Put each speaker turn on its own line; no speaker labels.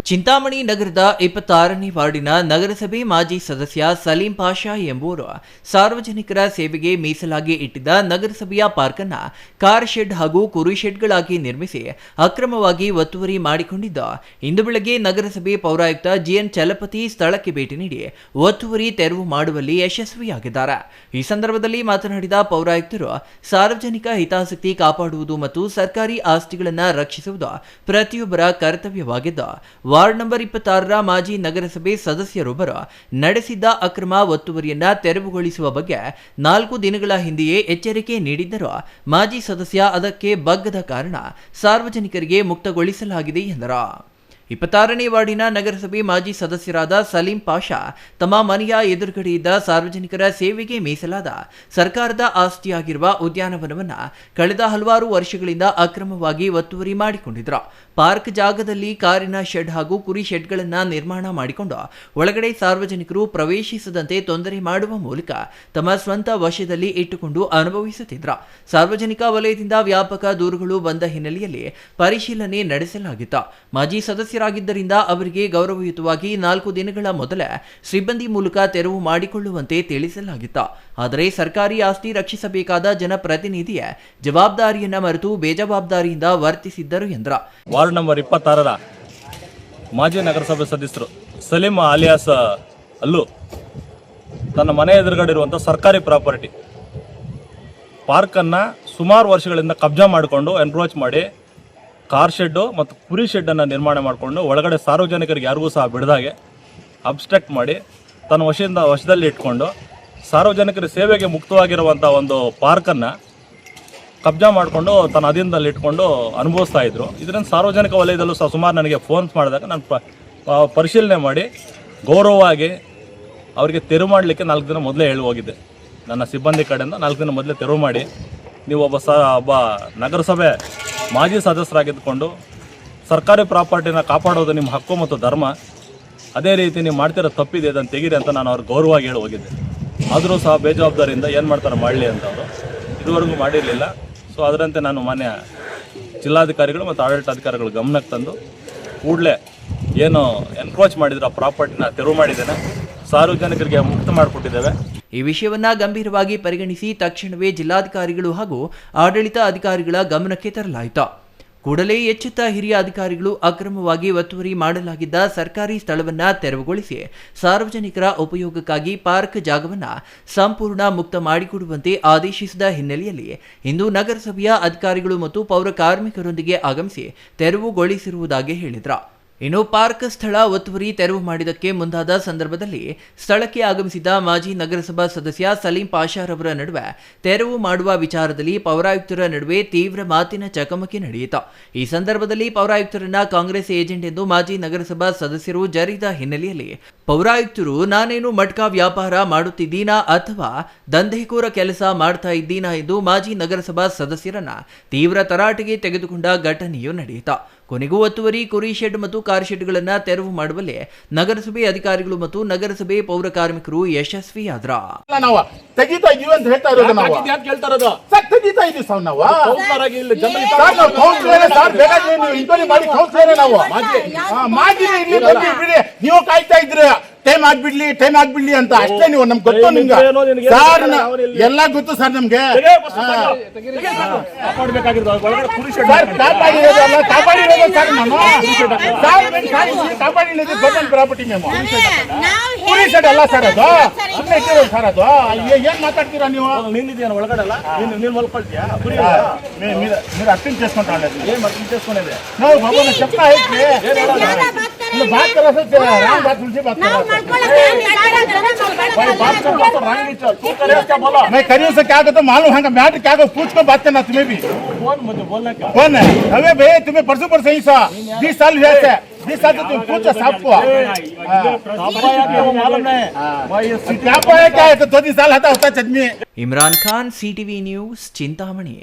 ಚಿಂತಾಮಣಿ ನಗರದ 26ನೇ ವಾರ್ಡಿನ ನಗರಸಭೆ ಮಾಜಿ ಸದಸ್ಯ ಸಲೀಂ ಪಾಷಾ ಎಂಬುವರು ಸಾರ್ವಜನಿಕರ ಸೇವೆಗೆ ಮೀಸಲಾಗಿ ಇಟ್ಟಿದ್ದ ನಗರಸಭೆಯ ಪಾರ್ಕ್ ಅನ್ನು ಕಾರ್ ಶೆಡ್ ಹಾಗೂ ಕುರಿ ಶೆಡ್ಗಳಾಗಿ ನಿರ್ಮಿಸಿ ಅಕ್ರಮವಾಗಿ ಒತ್ತುವರಿ ಮಾಡಿಕೊಂಡಿದ್ದ ಇಂದು ಬೆಳಗ್ಗೆ ನಗರಸಭೆ ಪೌರಾಯುಕ್ತ ಜಿಎನ್ ಚಲಪತಿ ಸ್ಥಳಕ್ಕೆ ಭೇಟಿ ನೀಡಿ ಒತ್ತುವರಿ ತೆರವು ಮಾಡುವಲ್ಲಿ ಯಶಸ್ವಿಯಾಗಿದ್ದಾರೆ. ಈ ಸಂದರ್ಭದಲ್ಲಿ ಮಾತನಾಡಿದ ಪೌರಾಯುಕ್ತರು, ಸಾರ್ವಜನಿಕ ಹಿತಾಸಕ್ತಿ ಕಾಪಾಡುವುದು ಮತ್ತು ಸರ್ಕಾರಿ ಆಸ್ತಿಗಳನ್ನು ರಕ್ಷಿಸುವುದು ಪ್ರತಿಯೊಬ್ಬರ ಕರ್ತವ್ಯವಾಗಿದ್ದು, ವಾರ್ಡ್ ನಂಬರ್ 26ರ ಮಾಜಿ ನಗರಸಭೆ ಸದಸ್ಯರೊಬ್ಬರು ನಡೆಸಿದ್ದ ಅಕ್ರಮ ಒತ್ತುವರಿಯನ್ನ ತೆರವುಗೊಳಿಸುವ ಬಗ್ಗೆ 4 ದಿನಗಳ ಹಿಂದೆಯೇ ಎಚ್ಚರಿಕೆ ನೀಡಿದ್ದರೂ ಮಾಜಿ ಸದಸ್ಯ ಅದಕ್ಕೆ ಬಗ್ಗದ ಕಾರಣ ಸಾರ್ವಜನಿಕರಿಗೆ ಮುಕ್ತಗೊಳಿಸಲಾಗಿದೆ ಎಂದರು. 26ನೇ ವಾರ್ಡಿನ ನಗರಸಭೆ ಮಾಜಿ ಸದಸ್ಯರಾದ ಸಲೀಂ ಪಾಷಾ ತಮ್ಮ ಮನೆಯ ಎದುರುಗಡೆ ಇದ್ದ ಸಾರ್ವಜನಿಕರ ಸೇವೆಗೆ ಮೀಸಲಾದ ಸರ್ಕಾರದ ಆಸ್ತಿಯಾಗಿರುವ ಉದ್ಯಾನವನವನ್ನು ಕಳೆದ ಹಲವಾರು ವರ್ಷಗಳಿಂದ ಅಕ್ರಮವಾಗಿ ಒತ್ತುವರಿ ಮಾಡಿಕೊಂಡಿದ್ದರು. ಪಾರ್ಕ್ ಜಾಗದಲ್ಲಿ ಕಾರಿನ ಶೆಡ್ ಹಾಗೂ ಕುರಿ ಶೆಡ್ಗಳನ್ನು ನಿರ್ಮಾಣ ಮಾಡಿಕೊಂಡು ಒಳಗಡೆ ಸಾರ್ವಜನಿಕರು ಪ್ರವೇಶಿಸದಂತೆ ತೊಂದರೆ ಮಾಡುವ ಮೂಲಕ ತಮ್ಮ ಸ್ವಂತ ವಶದಲ್ಲಿ ಇಟ್ಟುಕೊಂಡು ಅನುಭವಿಸುತ್ತಿದ್ದರು. ಸಾರ್ವಜನಿಕ ವಲಯದಿಂದ ವ್ಯಾಪಕ ದೂರುಗಳು ಬಂದ ಹಿನ್ನೆಲೆಯಲ್ಲಿ ಪರಿಶೀಲನೆ ನಡೆಸಲಾಗಿತ್ತು. ಮಾಜಿ ಸದಸ್ಯರಾಗಿದ್ದರಿಂದ ಅವರಿಗೆ ಗೌರವಯುತವಾಗಿ 4 ದಿನಗಳ ಮೊದಲೇ ಸಿಬ್ಬಂದಿ ಮೂಲಕ ತೆರವು ಮಾಡಿಕೊಳ್ಳುವಂತೆ ತಿಳಿಸಲಾಗಿತ್ತು. ಆದರೆ ಸರ್ಕಾರಿ ಆಸ್ತಿ ರಕ್ಷಿಸಬೇಕಾದ ಜನಪ್ರತಿನಿಧಿಯ ಜವಾಬ್ದಾರಿಯನ್ನ ಮರೆತು ಬೇಜವಾಬ್ದಾರಿಯಿಂದ ವರ್ತಿಸಿದ್ದರು ಎಂದರು.
ವಾರ್ಡ್ ನಂಬರ್ 26ರ ಮಾಜಿ ನಗರಸಭೆ ಸದಸ್ಯರು ಸಲೀಂ ಆಲಿಯಾಸ್ ಅಲ್ಲು ತನ್ನ ಮನೆ ಎದುರುಗಡೆ ಇರುವಂಥ ಸರ್ಕಾರಿ ಪ್ರಾಪರ್ಟಿ ಪಾರ್ಕನ್ನು ಸುಮಾರು ವರ್ಷಗಳಿಂದ ಕಬ್ಜಾ ಮಾಡಿಕೊಂಡು ಎನ್ಕ್ರೋಚ್ ಮಾಡಿ ಕಾರ್ ಶೆಡ್ಡು ಮತ್ತು ಕುರಿ ಶೆಡ್ಡನ್ನು ನಿರ್ಮಾಣ ಮಾಡಿಕೊಂಡು ಒಳಗಡೆ ಸಾರ್ವಜನಿಕರಿಗೆ ಯಾರಿಗೂ ಸಹ ಬಿಡದಾಗೆ ಅಬ್ಸ್ಟ್ರಕ್ಟ್ ಮಾಡಿ ತನ್ನ ವಶದಲ್ಲಿ ಇಟ್ಕೊಂಡು ಸಾರ್ವಜನಿಕರ ಸೇವೆಗೆ ಮುಕ್ತವಾಗಿರುವಂಥ ಒಂದು ಪಾರ್ಕನ್ನು ಕಬ್ಜಾ ಮಾಡಿಕೊಂಡು ತನ್ನ ಅಧೀನದಲ್ಲಿ ಇಟ್ಕೊಂಡು ಅನುಭವಿಸ್ತಾ ಇದ್ರು. ಇದರಿಂದ ಸಾರ್ವಜನಿಕ ವಲಯದಲ್ಲೂ ಸಹ ಸುಮಾರು ನನಗೆ ಫೋನ್ಸ್ ಮಾಡಿದಾಗ ನಾನು ಪರಿಶೀಲನೆ ಮಾಡಿ ಗೌರವವಾಗಿ ಅವರಿಗೆ ತೆರವು ಮಾಡಲಿಕ್ಕೆ 4 ದಿನ ಮೊದಲೇ ಹೇಳಿ ಹೋಗಿದ್ದೆ. ನನ್ನ ಸಿಬ್ಬಂದಿ ಕಡೆಯಿಂದ 4 ದಿನ ಮೊದಲೇ ತೆರವು ಮಾಡಿ, ನೀವು ಒಬ್ಬ ನಗರಸಭೆ ಮಾಜಿ ಸದಸ್ಯರಾಗಿದ್ದುಕೊಂಡು ಸರ್ಕಾರಿ ಪ್ರಾಪರ್ಟಿನ ಕಾಪಾಡೋದು ನಿಮ್ಮ ಹಕ್ಕು ಮತ್ತು ಧರ್ಮ, ಅದೇ ರೀತಿ ನೀವು ಮಾಡ್ತಿರೋ ತಪ್ಪಿದೆ ಅದನ್ನು ತೆಗೀರಿ ಅಂತ ನಾನು ಅವ್ರಿಗೆ ಗೌರವವಾಗಿ ಹೇಳಿ ಹೋಗಿದ್ದೆ. ಆದರೂ ಸಹ ಬೇಜವಾಬ್ದಾರಿಯಿಂದ ಏನು ಮಾಡ್ತಾರೆ ಮಾಡಲಿ ಅಂತ ಅವರು ಇದುವರೆಗೂ ಮಾಡಿರಲಿಲ್ಲ. ಸೊ ಅದರಂತೆ ನಾನು ಮಾನ್ಯ ಜಿಲ್ಲಾಧಿಕಾರಿಗಳು ಮತ್ತು ಆಡಳಿತಾಧಿಕಾರಿಗಳು ಗಮನಕ್ಕೆ ತಂದು ಕೂಡಲೇ ಏನು ಎನ್ಕ್ರೋಚ್ ಮಾಡಿದ್ರು ಆ ಪ್ರಾಪರ್ಟಿನ ತೆರವು ಮಾಡಿದ್ದೇನೆ, ಸಾರ್ವಜನಿಕರಿಗೆ ಮುಕ್ತ ಮಾಡಿಕೊಟ್ಟಿದ್ದೇವೆ.
ಈ ವಿಷಯವನ್ನ ಗಂಭೀರವಾಗಿ ಪರಿಗಣಿಸಿ ತಕ್ಷಣವೇ ಜಿಲ್ಲಾಧಿಕಾರಿಗಳು ಹಾಗೂ ಆಡಳಿತ ಅಧಿಕಾರಿಗಳ ಗಮನಕ್ಕೆ ತರಲಾಯಿತು. ಕೂಡಲೇ ಎಚ್ಚೆತ್ತ ಹಿರಿಯ ಅಧಿಕಾರಿಗಳು ಅಕ್ರಮವಾಗಿ ಒತ್ತುವರಿ ಮಾಡಲಾಗಿದ್ದ ಸರ್ಕಾರಿ ಸ್ಥಳವನ್ನ ತೆರವುಗೊಳಿಸಿ ಸಾರ್ವಜನಿಕರ ಉಪಯೋಗಕ್ಕಾಗಿ ಪಾರ್ಕ್ ಜಾಗವನ್ನ ಸಂಪೂರ್ಣ ಮುಕ್ತ ಮಾಡಿಕೊಡುವಂತೆ ಆದೇಶಿಸಿದ ಹಿನ್ನೆಲೆಯಲ್ಲಿ ಇಂದು ನಗರಸಭೆಯ ಅಧಿಕಾರಿಗಳು ಮತ್ತು ಪೌರ ಕಾರ್ಮಿಕರೊಂದಿಗೆ ಆಗಮಿಸಿ ತೆರವುಗೊಳಿಸಿರುವುದಾಗಿ ಹೇಳಿದರು. ಇನ್ನು ಪಾರ್ಕ್ ಸ್ಥಳ ಒತ್ತುವರಿ ತೆರವು ಮಾಡಿದ್ದಕ್ಕೆ ಮುಂದಾದ ಸಂದರ್ಭದಲ್ಲಿ ಸ್ಥಳಕ್ಕೆ ಆಗಮಿಸಿದ ಮಾಜಿ ನಗರಸಭಾ ಸದಸ್ಯ ಸಲೀಂ ಪಾಷಾರವರ ನಡುವೆ ತೆರವು ಮಾಡುವ ವಿಚಾರದಲ್ಲಿ ಪೌರಾಯುಕ್ತರ ನಡುವೆ ತೀವ್ರ ಮಾತಿನ ಚಕಮಕಿ ನಡೆಯಿತು. ಈ ಸಂದರ್ಭದಲ್ಲಿ ಪೌರಾಯುಕ್ತರನ್ನ ಕಾಂಗ್ರೆಸ್ ಏಜೆಂಟ್ ಎಂದು ಮಾಜಿ ನಗರಸಭಾ ಸದಸ್ಯರು ಜರಿದ ಹಿನ್ನೆಲೆಯಲ್ಲಿ ಪೌರಾಯುಕ್ತರು ನಾನೇನು ಮಟ್ಕಾ ವ್ಯಾಪಾರ ಮಾಡುತ್ತಿದ್ದೀನಾ ಅಥವಾ ದಂಧೆಕೋರ ಕೆಲಸ ಮಾಡ್ತಾ ಇದ್ದೀನಾ ಎಂದು ಮಾಜಿ ನಗರಸಭಾ ಸದಸ್ಯರನ್ನ ತೀವ್ರ ತರಾಟೆಗೆ ತೆಗೆದುಕೊಂಡ ಘಟನೆಯು ನಡೆಯಿತು. ಕೊನೆಗೂ ಒತ್ತುವರಿ ಕುರಿ ಶೆಡ್ ಮತ್ತು ಕಾರ್ ಶೆಡ್ಗಳನ್ನು ತೆರವು ಮಾಡುವಲ್ಲಿ ನಗರಸಭೆ ಅಧಿಕಾರಿಗಳು ಮತ್ತು ನಗರಸಭೆ ಪೌರ ಕಾರ್ಮಿಕರು ಯಶಸ್ವಿಯಾದ್ರು.
ತೆಗಿತಾ ಇದೀವಿ ಅಂತ ಹೇಳ್ತಾ ಇರೋದು ನಾವು. ಕೇಳ್ತಾ ಇರೋದು ಸರ್, ತೆಗಿತಾ ಇದೀವಿ ಸರ್ ನಾವು. ನೀವು ಕಾಯ್ತಾ ಇದ್ರೆ ಟೈಮ್ ಆಗ್ಬಿಡ್ಲಿ ಅಂತ ಅಷ್ಟೇ. ನೀವು ನಮ್ಗೆ ಗೊತ್ತು, ನಿಮ್ಗೆ ಸರ್ ಎಲ್ಲ ಗೊತ್ತು ಸರ್ ನಮ್ಗೆ. ಕಾಪಾಡಿರೋದು ಗೌರ್ಮೆಂಟ್ ಪ್ರಾಪರ್ಟಿ మేము. ಕುರಿ ಶೆಡ್ ಅಲ್ಲ ಸರ್ ಅದು, ಸುಮ್ಮನೆ ಇಟ್ಟಿರೋದು ಸರ್ ಅದು. ಏನ್ ಮಾತಾಡ್ತೀರಾ ನೀವು?
ನಿಂದಿದ್ಯಾ ಒಳಗಡೆ ಅಲ್ಲ, ನೀನ್ ಮಲ್ಕೊಳ್ತೀಯಾ?
మీరు అర్థం చేసుకుంటారు.
ఏం అర్థం చేసుకునేది?
ನಾವು ಭಗವಾನ್ చెప్తా అయితే बात करो सर, राम बात तुलसी बात करो. भाई बात कर तो रंग नहीं चल, तू करे क्या बोला? मैं करियो से क्या कहता मालूम है, मैटर क्या को पूछ कर बात करना तुम्हें भी.
कौन मुझे बोलना क्या?
कौन है? अबे भाई तुम्हें परसों पर सही सा 20 साल हुए थे. 20 साल तो तुम पूछो साहब को.
मालूम नहीं
क्या पाया क्या है तो 2 साल होता चटनी.
Imran Khan, CTV news, Chintamani.